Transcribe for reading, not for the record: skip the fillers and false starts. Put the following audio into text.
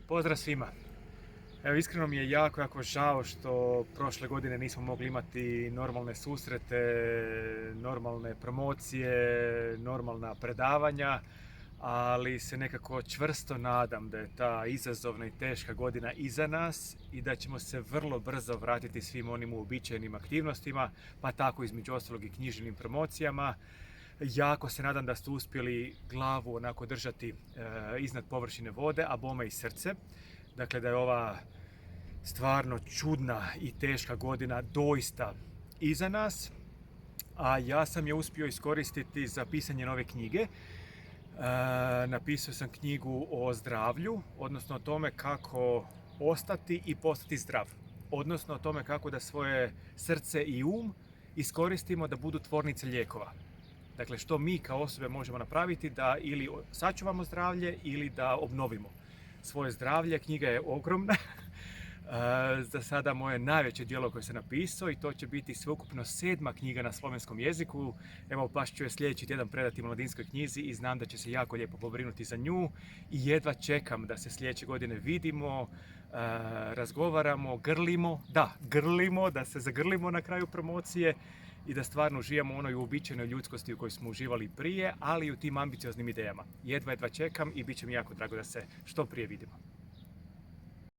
Pozdrav svima! Evo, iskreno mi je jako žao što prošle godine nismo mogli imati normalne susrete, normalne promocije, normalna predavanja, ali se nekako čvrsto nadam da je ta izazovna i teška godina iza nas i da ćemo se vrlo brzo vratiti svim onim uobičajenim aktivnostima, pa tako između ostalog i književnim promocijama. Jako se nadam da ste uspjeli glavu onako držati iznad površine vode, a bome i srce. Dakle, da je ova stvarno čudna i teška godina doista iza nas, a ja sam je uspio iskoristiti za pisanje nove knjige. Napisao sam knjigu o zdravlju, odnosno o tome kako ostati i postati zdrav. Odnosno o tome kako da svoje srce i iskoristimo da budu tvornice lijekova. Dakle, što mi kao osobe možemo napraviti da ili sačuvamo zdravlje ili da obnovimo svoje zdravlje. Knjiga je ogromna. Za sada moje najveće djelo koje sam napisao i to će biti sveukupno 7. knjiga na slovenskom jeziku. Evo, baš ću je sljedeći tjedan predati Mladinskoj knjizi i znam da će se jako lijepo pobrinuti za nju i jedva čekam da se sljedeće godine vidimo, razgovaramo, grlimo, da se zagrlimo na kraju promocije i da stvarno uživamo u onoj uobičajenoj ljudskosti u kojoj smo uživali prije, ali i u tim ambicioznim idejama. Jedva čekam i bit će mi jako drago da se što prije vidimo.